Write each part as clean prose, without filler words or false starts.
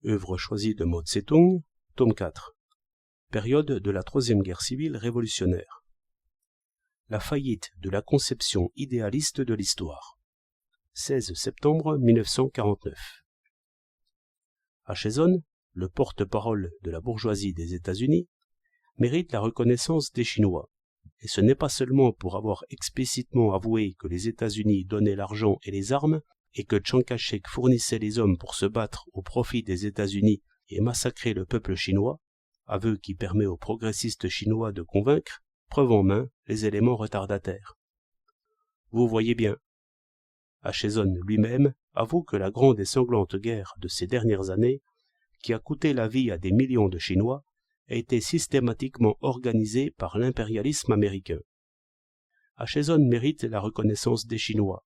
Œuvre choisie de Mao Tse-tung, tome 4. Période de la Troisième Guerre civile révolutionnaire. La faillite de la conception idéaliste de l'histoire. 16 septembre 1949. Acheson, le porte-parole de la bourgeoisie des États-Unis, mérite la reconnaissance des Chinois. Et ce n'est pas seulement pour avoir explicitement avoué que les États-Unis donnaient l'argent et les armes, et que Chiang Kai-shek fournissait les hommes pour se battre au profit des États-Unis et massacrer le peuple chinois, aveu qui permet aux progressistes chinois de convaincre, preuve en main, les éléments retardataires. Vous voyez bien. Acheson lui-même avoue que la grande et sanglante guerre de ces dernières années, qui a coûté la vie à des millions de Chinois, a été systématiquement organisée par l'impérialisme américain. Acheson mérite la reconnaissance des Chinois.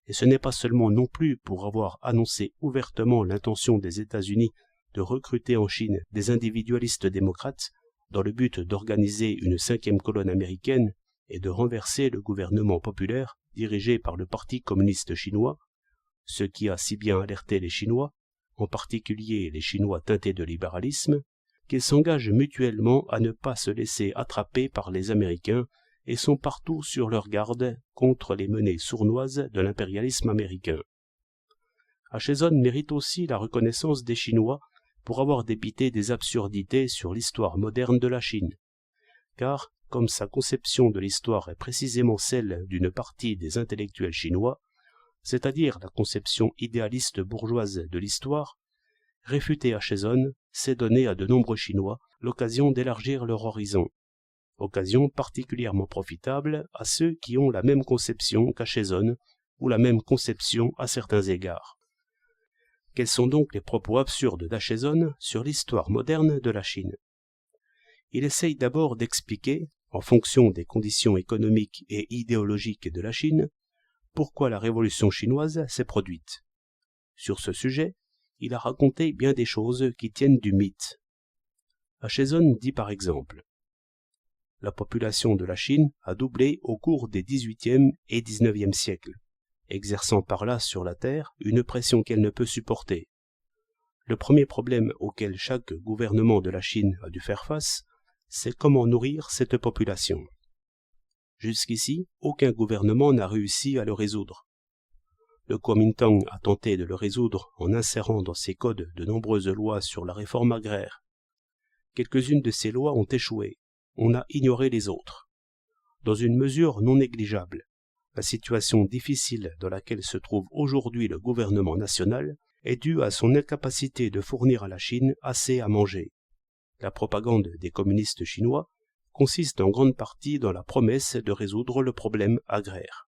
Et ce n'est pas seulement non plus pour avoir annoncé ouvertement l'intention des États-Unis de recruter en Chine des individualistes démocrates dans le but d'organiser une 5e colonne américaine et de renverser le gouvernement populaire dirigé par le Parti communiste chinois, ce qui a si bien alerté les Chinois, en particulier les Chinois teintés de libéralisme, qu'ils s'engagent mutuellement à ne pas se laisser attraper par les Américains et sont partout sur leur garde contre les menées sournoises de l'impérialisme américain. Acheson mérite aussi la reconnaissance des Chinois pour avoir débité des absurdités sur l'histoire moderne de la Chine, car, comme sa conception de l'histoire est précisément celle d'une partie des intellectuels chinois, c'est-à-dire la conception idéaliste bourgeoise de l'histoire, réfuter Acheson, c'est donner à de nombreux Chinois l'occasion d'élargir leur horizon. Occasion particulièrement profitable à ceux qui ont la même conception qu'Acheson ou la même conception à certains égards. Quels sont donc les propos absurdes d'Acheson sur l'histoire moderne de la Chine? Il essaye d'abord d'expliquer, en fonction des conditions économiques et idéologiques de la Chine, pourquoi la révolution chinoise s'est produite. Sur ce sujet, il a raconté bien des choses qui tiennent du mythe. Acheson dit par exemple: la population de la Chine a doublé au cours des XVIIIe et XIXe siècles, exerçant par là sur la Terre une pression qu'elle ne peut supporter. Le premier problème auquel chaque gouvernement de la Chine a dû faire face, c'est comment nourrir cette population. Jusqu'ici, aucun gouvernement n'a réussi à le résoudre. Le Kuomintang a tenté de le résoudre en insérant dans ses codes de nombreuses lois sur la réforme agraire. Quelques-unes de ces lois ont échoué. On a ignoré les autres. Dans une mesure non négligeable, la situation difficile dans laquelle se trouve aujourd'hui le gouvernement national est due à son incapacité de fournir à la Chine assez à manger. La propagande des communistes chinois consiste en grande partie dans la promesse de résoudre le problème agraire.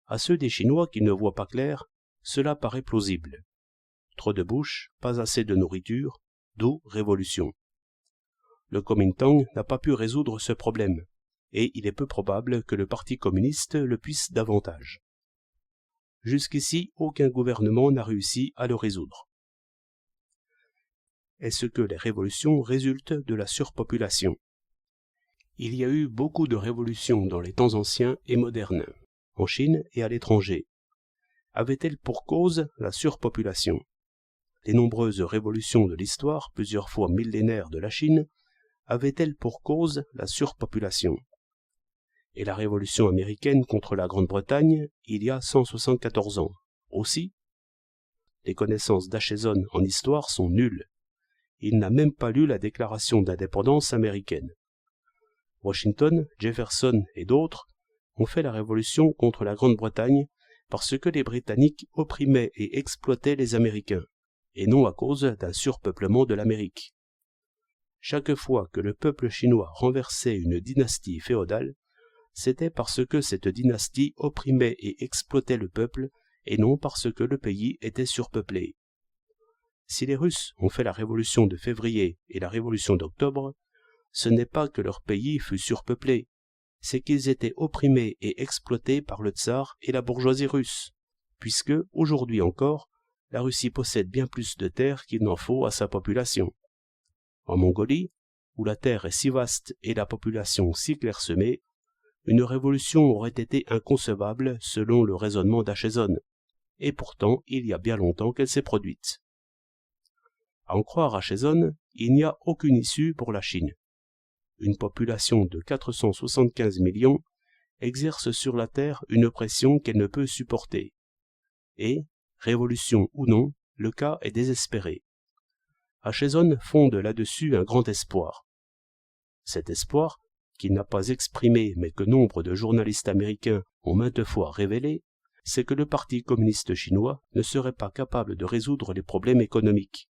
À ceux des Chinois qui ne voient pas clair, cela paraît plausible. Trop de bouche, pas assez de nourriture, d'où révolution. Le Kuomintang n'a pas pu résoudre ce problème, et il est peu probable que le Parti communiste le puisse davantage. Jusqu'ici, aucun gouvernement n'a réussi à le résoudre. Est-ce que les révolutions résultent de la surpopulation? Il y a eu beaucoup de révolutions dans les temps anciens et modernes, en Chine et à l'étranger. Avaient-elles pour cause la surpopulation? Les nombreuses révolutions de l'histoire, plusieurs fois millénaires de la Chine, avait-elle pour cause la surpopulation? Et la révolution américaine contre la Grande-Bretagne, il y a 174 ans, aussi? Les connaissances d'Acheson en histoire sont nulles. Il n'a même pas lu la déclaration d'indépendance américaine. Washington, Jefferson et d'autres ont fait la révolution contre la Grande-Bretagne parce que les Britanniques opprimaient et exploitaient les Américains, et non à cause d'un surpeuplement de l'Amérique. Chaque fois que le peuple chinois renversait une dynastie féodale, c'était parce que cette dynastie opprimait et exploitait le peuple, et non parce que le pays était surpeuplé. Si les Russes ont fait la révolution de février et la révolution d'octobre, ce n'est pas que leur pays fut surpeuplé, c'est qu'ils étaient opprimés et exploités par le tsar et la bourgeoisie russe, puisque, aujourd'hui encore, la Russie possède bien plus de terres qu'il n'en faut à sa population. En Mongolie, où la terre est si vaste et la population si clairsemée, une révolution aurait été inconcevable selon le raisonnement d'Acheson, et pourtant il y a bien longtemps qu'elle s'est produite. À en croire Acheson, il n'y a aucune issue pour la Chine. Une population de 475 millions exerce sur la Terre une pression qu'elle ne peut supporter. Et, révolution ou non, le cas est désespéré. Acheson fonde là-dessus un grand espoir. Cet espoir, qu'il n'a pas exprimé mais que nombre de journalistes américains ont maintes fois révélé, c'est que le Parti communiste chinois ne serait pas capable de résoudre les problèmes économiques,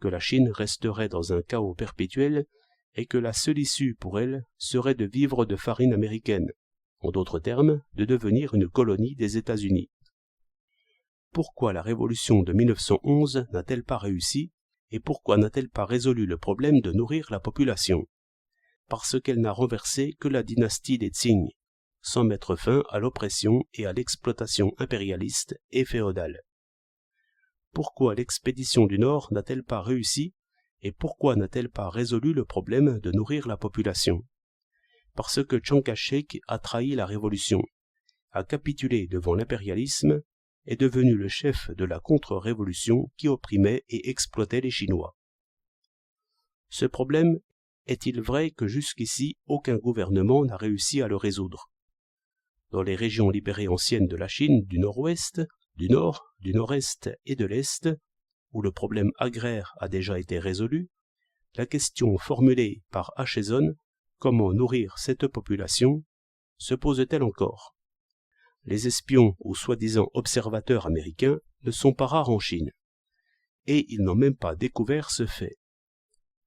que la Chine resterait dans un chaos perpétuel et que la seule issue pour elle serait de vivre de farine américaine, en d'autres termes, de devenir une colonie des États-Unis. Pourquoi la révolution de 1911 n'a-t-elle pas réussi et pourquoi n'a-t-elle pas résolu le problème de nourrir la population? Parce qu'elle n'a renversé que la dynastie des Qing, sans mettre fin à l'oppression et à l'exploitation impérialiste et féodale. Pourquoi l'expédition du Nord n'a-t-elle pas réussi et pourquoi n'a-t-elle pas résolu le problème de nourrir la population? Parce que Chiang Kai-shek a trahi la révolution, a capitulé devant l'impérialisme, est devenu le chef de la contre-révolution qui opprimait et exploitait les Chinois. Ce problème, est-il vrai que jusqu'ici aucun gouvernement n'a réussi à le résoudre? Dans les régions libérées anciennes de la Chine du nord-ouest, du nord, du nord-est et de l'est, où le problème agraire a déjà été résolu, la question formulée par Acheson, comment nourrir cette population, se pose-t-elle encore? Les espions ou soi-disant observateurs américains ne sont pas rares en Chine, et ils n'ont même pas découvert ce fait.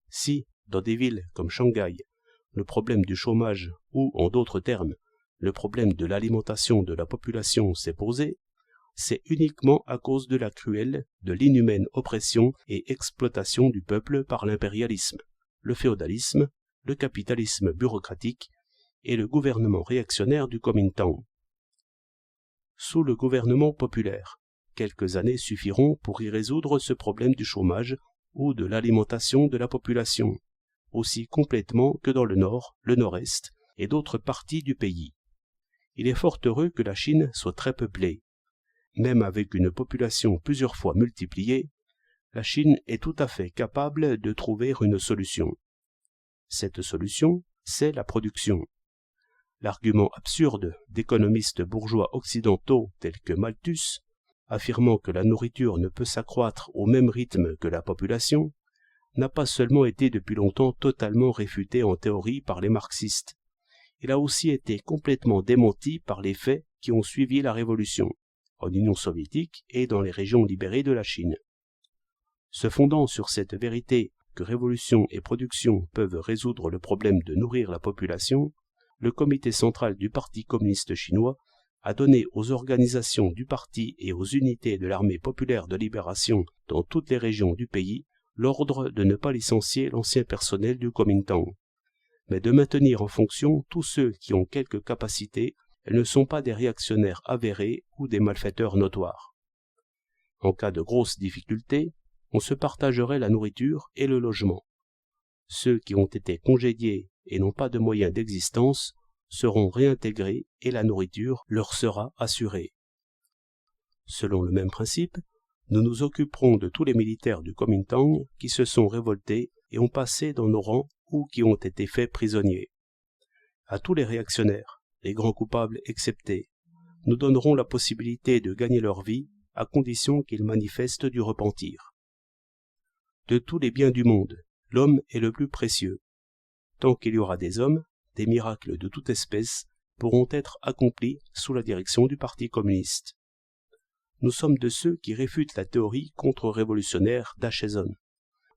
Si, dans des villes comme Shanghai, le problème du chômage ou, en d'autres termes, le problème de l'alimentation de la population s'est posé, c'est uniquement à cause de la cruelle, de l'inhumaine oppression et exploitation du peuple par l'impérialisme, le féodalisme, le capitalisme bureaucratique et le gouvernement réactionnaire du Kuomintang. Sous le gouvernement populaire, quelques années suffiront pour y résoudre ce problème du chômage ou de l'alimentation de la population, aussi complètement que dans le nord, le nord-est et d'autres parties du pays. Il est fort heureux que la Chine soit très peuplée. Même avec une population plusieurs fois multipliée, la Chine est tout à fait capable de trouver une solution. Cette solution, c'est la production. L'argument absurde d'économistes bourgeois occidentaux tels que Malthus, affirmant que la nourriture ne peut s'accroître au même rythme que la population, n'a pas seulement été depuis longtemps totalement réfuté en théorie par les marxistes, il a aussi été complètement démenti par les faits qui ont suivi la Révolution, en Union soviétique et dans les régions libérées de la Chine. Se fondant sur cette vérité que révolution et production peuvent résoudre le problème de nourrir la population, le comité central du Parti communiste chinois a donné aux organisations du parti et aux unités de l'armée populaire de libération dans toutes les régions du pays l'ordre de ne pas licencier l'ancien personnel du Kuomintang, mais de maintenir en fonction tous ceux qui ont quelque capacité et ne sont pas des réactionnaires avérés ou des malfaiteurs notoires. En cas de grosses difficultés, on se partagerait la nourriture et le logement. Ceux qui ont été congédiés et n'ont pas de moyens d'existence seront réintégrés et la nourriture leur sera assurée. Selon le même principe, nous nous occuperons de tous les militaires du Kuomintang qui se sont révoltés et ont passé dans nos rangs ou qui ont été faits prisonniers. À tous les réactionnaires, les grands coupables exceptés, nous donnerons la possibilité de gagner leur vie à condition qu'ils manifestent du repentir. De tous les biens du monde, l'homme est le plus précieux. Tant qu'il y aura des hommes, des miracles de toute espèce pourront être accomplis sous la direction du Parti communiste. Nous sommes de ceux qui réfutent la théorie contre-révolutionnaire d'Acheson.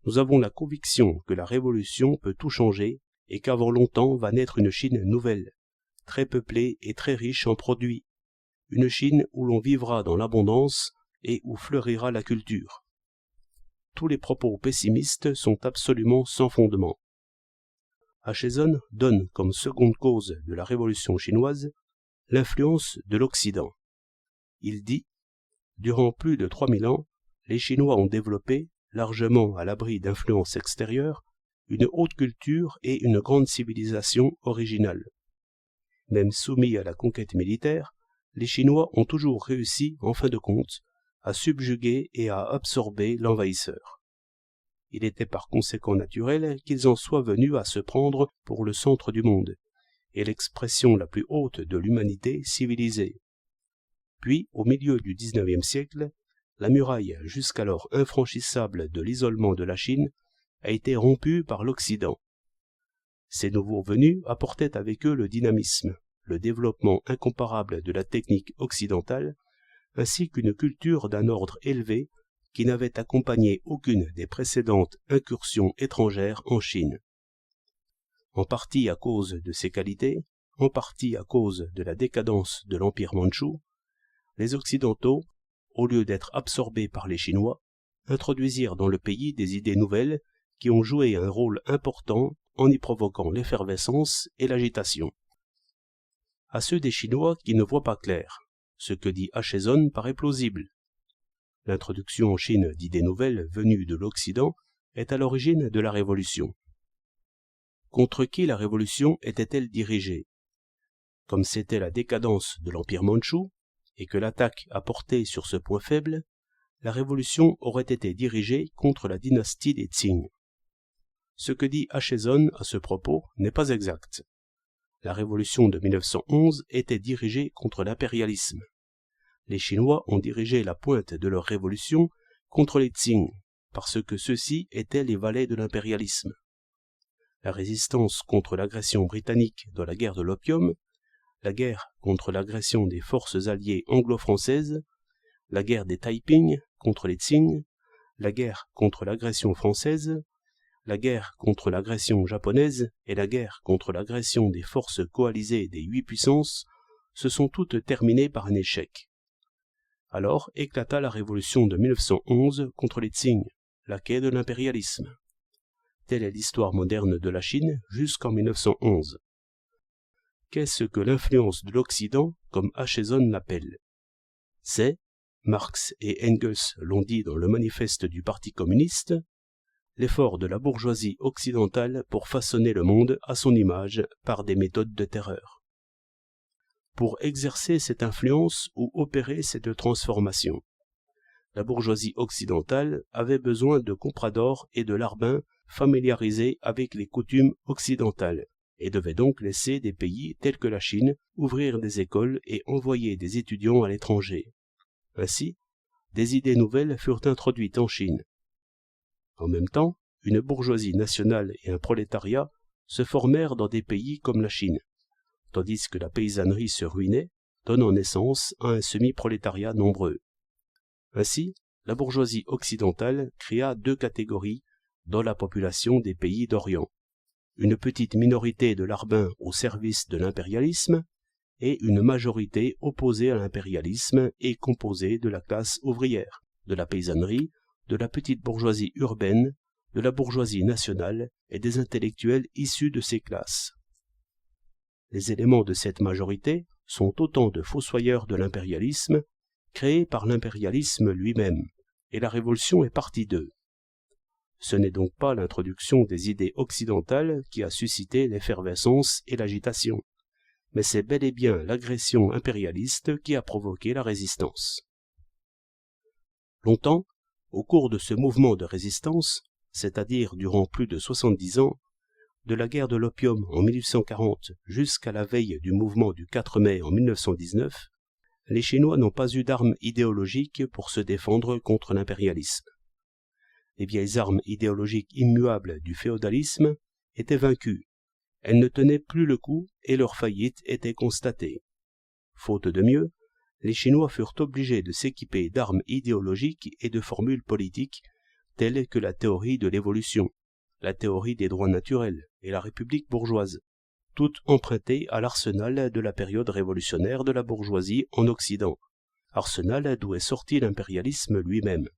Nous avons la conviction que la révolution peut tout changer et qu'avant longtemps va naître une Chine nouvelle, très peuplée et très riche en produits, une Chine où l'on vivra dans l'abondance et où fleurira la culture. Tous les propos pessimistes sont absolument sans fondement. Acheson donne comme seconde cause de la révolution chinoise l'influence de l'Occident. Il dit « Durant plus de 3000 ans, les Chinois ont développé, largement à l'abri d'influences extérieures, une haute culture et une grande civilisation originale. Même soumis à la conquête militaire, les Chinois ont toujours réussi, en fin de compte, à subjuguer et à absorber l'envahisseur. Il était par conséquent naturel qu'ils en soient venus à se prendre pour le centre du monde, et l'expression la plus haute de l'humanité civilisée. Puis, au milieu du XIXe siècle, la muraille, jusqu'alors infranchissable de l'isolement de la Chine, a été rompue par l'Occident. Ces nouveaux venus apportaient avec eux le dynamisme, le développement incomparable de la technique occidentale, ainsi qu'une culture d'un ordre élevé qui n'avait accompagné aucune des précédentes incursions étrangères en Chine. En partie à cause de ces qualités, en partie à cause de la décadence de l'Empire mandchou, les Occidentaux, au lieu d'être absorbés par les Chinois, introduisirent dans le pays des idées nouvelles qui ont joué un rôle important en y provoquant l'effervescence et l'agitation. À ceux des Chinois qui ne voient pas clair, ce que dit Acheson paraît plausible. L'introduction en Chine d'idées nouvelles venues de l'Occident est à l'origine de la Révolution. Contre qui la Révolution était-elle dirigée? Comme c'était la décadence de l'Empire mandchou, et que l'attaque a porté sur ce point faible, la Révolution aurait été dirigée contre la dynastie des Qing. Ce que dit Acheson à ce propos n'est pas exact. La Révolution de 1911 était dirigée contre l'impérialisme. Les Chinois ont dirigé la pointe de leur révolution contre les Qing, parce que ceux-ci étaient les valets de l'impérialisme. La résistance contre l'agression britannique dans la guerre de l'opium, la guerre contre l'agression des forces alliées anglo-françaises, la guerre des Taiping contre les Qing, la guerre contre l'agression française, la guerre contre l'agression japonaise et la guerre contre l'agression des forces coalisées des 8 puissances se sont toutes terminées par un échec. Alors éclata la révolution de 1911 contre les Qing, laquais de l'impérialisme. Telle est l'histoire moderne de la Chine jusqu'en 1911. Qu'est-ce que l'influence de l'Occident, comme Acheson l'appelle? C'est, Marx et Engels l'ont dit dans le manifeste du Parti communiste, l'effort de la bourgeoisie occidentale pour façonner le monde à son image par des méthodes de terreur. Pour exercer cette influence ou opérer cette transformation, la bourgeoisie occidentale avait besoin de compradors et de larbins familiarisés avec les coutumes occidentales, et devait donc laisser des pays tels que la Chine ouvrir des écoles et envoyer des étudiants à l'étranger. Ainsi, des idées nouvelles furent introduites en Chine. En même temps, une bourgeoisie nationale et un prolétariat se formèrent dans des pays comme la Chine, tandis que la paysannerie se ruinait, donnant naissance à un semi-prolétariat nombreux. Ainsi, la bourgeoisie occidentale créa 2 catégories dans la population des pays d'Orient. Une petite minorité de larbins au service de l'impérialisme et une majorité opposée à l'impérialisme et composée de la classe ouvrière, de la paysannerie, de la petite bourgeoisie urbaine, de la bourgeoisie nationale et des intellectuels issus de ces classes. Les éléments de cette majorité sont autant de fossoyeurs de l'impérialisme, créés par l'impérialisme lui-même, et la révolution est partie d'eux. Ce n'est donc pas l'introduction des idées occidentales qui a suscité l'effervescence et l'agitation, mais c'est bel et bien l'agression impérialiste qui a provoqué la résistance. Longtemps, au cours de ce mouvement de résistance, c'est-à-dire durant plus de 70 ans, de la guerre de l'opium en 1840 jusqu'à la veille du mouvement du 4 mai en 1919, les Chinois n'ont pas eu d'armes idéologiques pour se défendre contre l'impérialisme. Les vieilles armes idéologiques immuables du féodalisme étaient vaincues. Elles ne tenaient plus le coup et leur faillite était constatée. Faute de mieux, les Chinois furent obligés de s'équiper d'armes idéologiques et de formules politiques telles que la théorie de l'évolution, la théorie des droits naturels et la république bourgeoise, toutes empruntées à l'arsenal de la période révolutionnaire de la bourgeoisie en Occident, arsenal d'où est sorti l'impérialisme lui-même.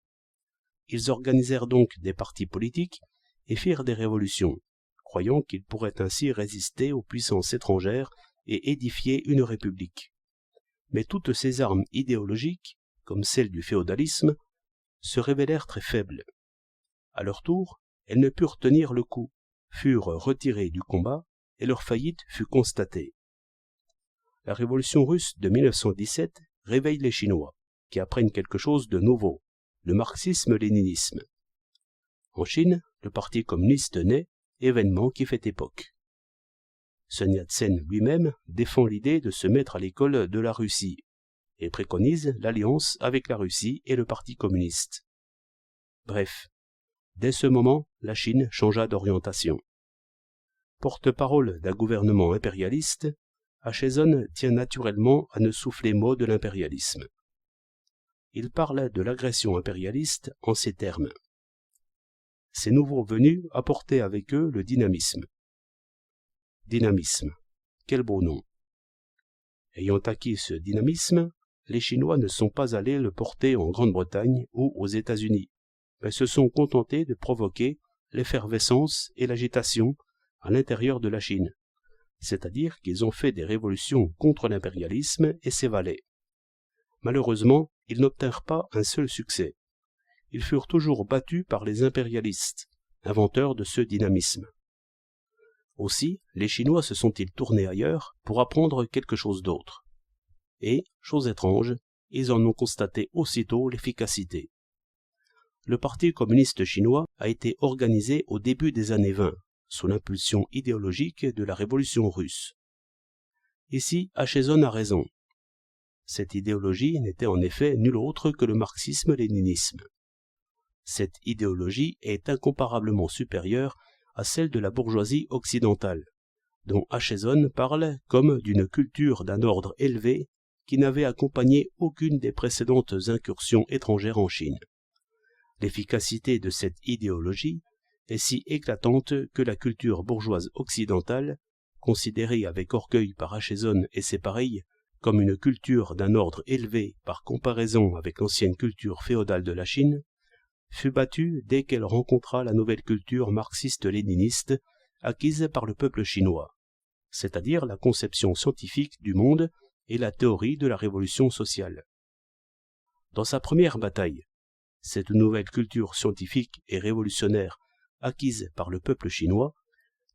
Ils organisèrent donc des partis politiques et firent des révolutions, croyant qu'ils pourraient ainsi résister aux puissances étrangères et édifier une république. Mais toutes ces armes idéologiques, comme celles du féodalisme, se révélèrent très faibles. À leur tour, elles ne purent tenir le coup, furent retirées du combat et leur faillite fut constatée. La révolution russe de 1917 réveille les Chinois, qui apprennent quelque chose de nouveau, le marxisme-léninisme. En Chine, le Parti communiste naît, événement qui fait époque. Sun Yat-sen lui-même défend l'idée de se mettre à l'école de la Russie et préconise l'alliance avec la Russie et le Parti communiste. Bref, dès ce moment, la Chine changea d'orientation. Porte-parole d'un gouvernement impérialiste, Achezon tient naturellement à ne souffler mot de l'impérialisme. Il parle de l'agression impérialiste en ces termes. Ces nouveaux venus apportaient avec eux le dynamisme. Dynamisme, quel beau nom. Ayant acquis ce dynamisme, les Chinois ne sont pas allés le porter en Grande-Bretagne ou aux États-Unis, mais se sont contentés de provoquer l'effervescence et l'agitation à l'intérieur de la Chine, c'est-à-dire qu'ils ont fait des révolutions contre l'impérialisme et ses valets. Malheureusement, ils n'obtinrent pas un seul succès. Ils furent toujours battus par les impérialistes, inventeurs de ce dynamisme. Aussi, les Chinois se sont-ils tournés ailleurs pour apprendre quelque chose d'autre. Et, chose étrange, ils en ont constaté aussitôt l'efficacité. Le Parti communiste chinois a été organisé au début des années 20, sous l'impulsion idéologique de la révolution russe. Ici, Achezon a raison. Cette idéologie n'était en effet nulle autre que le marxisme-léninisme. Cette idéologie est incomparablement supérieure à celle de la bourgeoisie occidentale, dont Achezon parle comme d'une culture d'un ordre élevé qui n'avait accompagné aucune des précédentes incursions étrangères en Chine. L'efficacité de cette idéologie est si éclatante que la culture bourgeoise occidentale, considérée avec orgueil par Achezon et ses pareils comme une culture d'un ordre élevé par comparaison avec l'ancienne culture féodale de la Chine, fut battue dès qu'elle rencontra la nouvelle culture marxiste-léniniste acquise par le peuple chinois, c'est-à-dire la conception scientifique du monde et la théorie de la révolution sociale. Dans sa première bataille, cette nouvelle culture scientifique et révolutionnaire acquise par le peuple chinois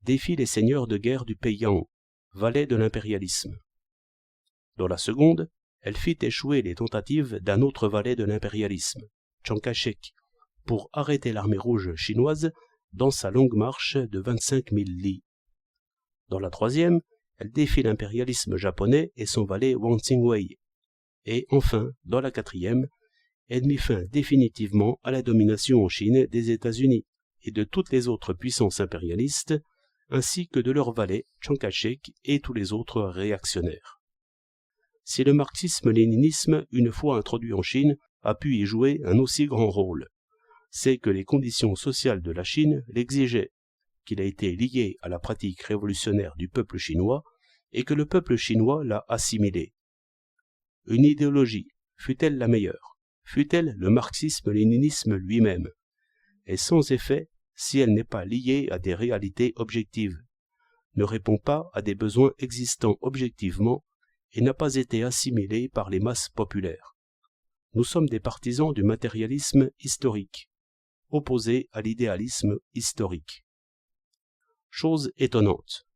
défie les seigneurs de guerre du Peiyang, valet de l'impérialisme. Dans la seconde, elle fit échouer les tentatives d'un autre valet de l'impérialisme, Chiang Kai-shek, pour arrêter l'armée rouge chinoise dans sa longue marche de 25 000 li. Dans la troisième, elle défie l'impérialisme japonais et son valet Wang Tsingwei. Et enfin, dans la quatrième, elle mit fin définitivement à la domination en Chine des États-Unis et de toutes les autres puissances impérialistes, ainsi que de leurs valets Chiang Kai-shek et tous les autres réactionnaires. Si le marxisme-léninisme, une fois introduit en Chine, a pu y jouer un aussi grand rôle, c'est que les conditions sociales de la Chine l'exigeaient, qu'il a été lié à la pratique révolutionnaire du peuple chinois et que le peuple chinois l'a assimilé. Une idéologie, fût-elle la meilleure, fût-elle le marxisme-léninisme lui-même, est sans effet si elle n'est pas liée à des réalités objectives, ne répond pas à des besoins existants objectivement et n'a pas été assimilée par les masses populaires. Nous sommes des partisans du matérialisme historique, opposé à l'idéalisme historique. Chose étonnante,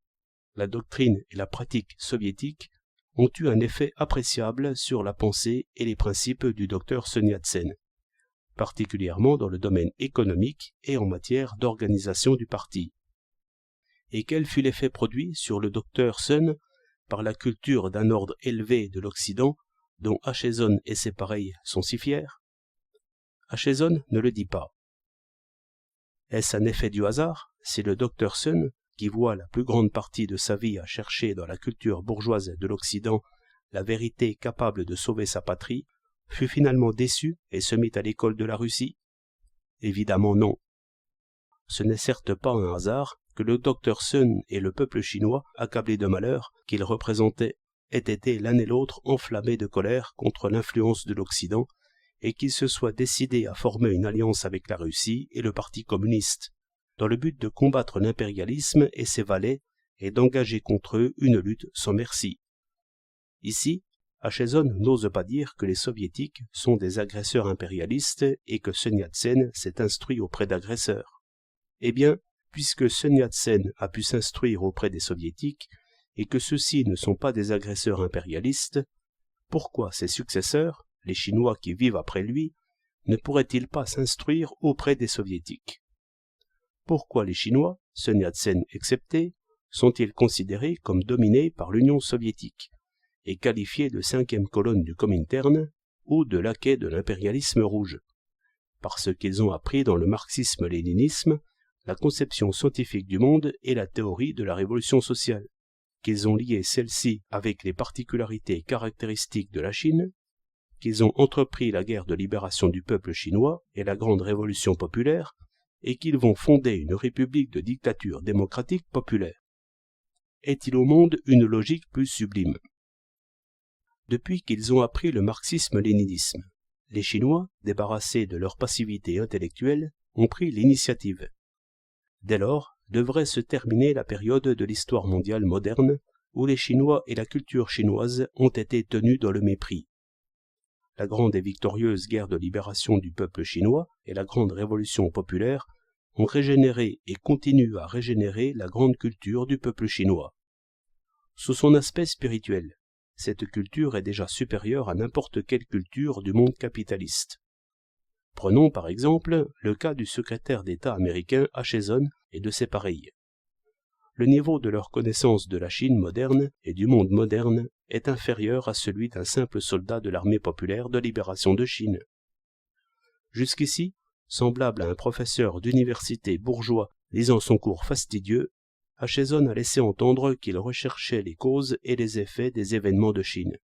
la doctrine et la pratique soviétiques ont eu un effet appréciable sur la pensée et les principes du docteur Sun Yat-sen, particulièrement dans le domaine économique et en matière d'organisation du parti. Et quel fut l'effet produit sur le docteur Sun par la culture d'un ordre élevé de l'Occident dont Achezon et ses pareils sont si fiers? Achezon ne le dit pas. Est-ce un effet du hasard si le docteur Sun, qui voit la plus grande partie de sa vie à chercher dans la culture bourgeoise de l'Occident la vérité capable de sauver sa patrie, fut finalement déçu et se mit à l'école de la Russie? Évidemment non. Ce n'est certes pas un hasard que le docteur Sun et le peuple chinois, accablé de malheur qu'il représentait, aient été l'un et l'autre enflammés de colère contre l'influence de l'Occident et qu'ils se soient décidés à former une alliance avec la Russie et le Parti communiste, dans le but de combattre l'impérialisme et ses valets et d'engager contre eux une lutte sans merci. Ici, Achezon n'ose pas dire que les soviétiques sont des agresseurs impérialistes et que Sun Yat-sen s'est instruit auprès d'agresseurs. Eh bien, puisque Sun Yat-sen a pu s'instruire auprès des soviétiques et que ceux-ci ne sont pas des agresseurs impérialistes, pourquoi ses successeurs, les Chinois qui vivent après lui, ne pourraient-ils pas s'instruire auprès des soviétiques? pourquoi les Chinois, Sun Yat-sen excepté, sont-ils considérés comme dominés par l'Union soviétique et qualifiés de cinquième colonne du Comintern ou de laquais de l'impérialisme rouge? Parce qu'ils ont appris dans le marxisme-léninisme la conception scientifique du monde et la théorie de la révolution sociale, qu'ils ont lié celle-ci avec les particularités caractéristiques de la Chine, qu'ils ont entrepris la guerre de libération du peuple chinois et la grande révolution populaire, et qu'ils vont fonder une république de dictature démocratique populaire. Est-il au monde une logique plus sublime? Depuis qu'ils ont appris le marxisme-léninisme, les Chinois, débarrassés de leur passivité intellectuelle, ont pris l'initiative. Dès lors, devrait se terminer la période de l'histoire mondiale moderne où les Chinois et la culture chinoise ont été tenus dans le mépris. La grande et victorieuse guerre de libération du peuple chinois et la grande révolution populaire ont régénéré et continuent à régénérer la grande culture du peuple chinois. Sous son aspect spirituel, cette culture est déjà supérieure à n'importe quelle culture du monde capitaliste. Prenons par exemple le cas du secrétaire d'État américain Acheson et de ses pareils. Le niveau de leur connaissance de la Chine moderne et du monde moderne est inférieur à celui d'un simple soldat de l'armée populaire de libération de Chine. Jusqu'ici, semblable à un professeur d'université bourgeois lisant son cours fastidieux, Acheson a laissé entendre qu'il recherchait les causes et les effets des événements de Chine.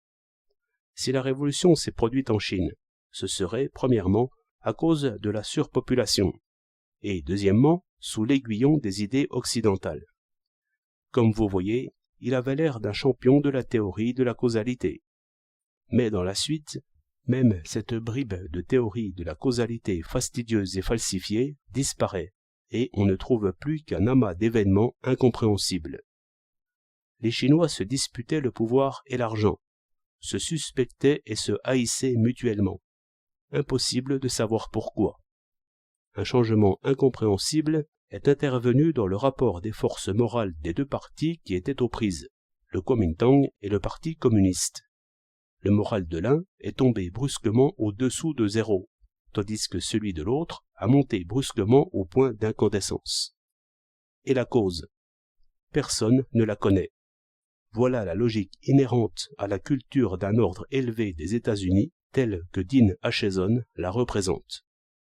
Si la révolution s'est produite en Chine, ce serait, premièrement, à cause de la surpopulation, et deuxièmement, sous l'aiguillon des idées occidentales. Comme vous voyez, il avait l'air d'un champion de la théorie de la causalité. Mais dans la suite, même cette bribe de théorie de la causalité fastidieuse et falsifiée disparaît, et on ne trouve plus qu'un amas d'événements incompréhensibles. Les Chinois se disputaient le pouvoir et l'argent, se suspectaient et se haïssaient mutuellement. Impossible de savoir pourquoi. Un changement incompréhensible est intervenu dans le rapport des forces morales des deux partis qui étaient aux prises, le Kuomintang et le Parti communiste. Le moral de l'un est tombé brusquement au-dessous de zéro, tandis que celui de l'autre a monté brusquement au point d'incandescence. Et la cause? Personne ne la connaît. Voilà la logique inhérente à la culture d'un ordre élevé des États-Unis, telle que Dean Acheson la représente.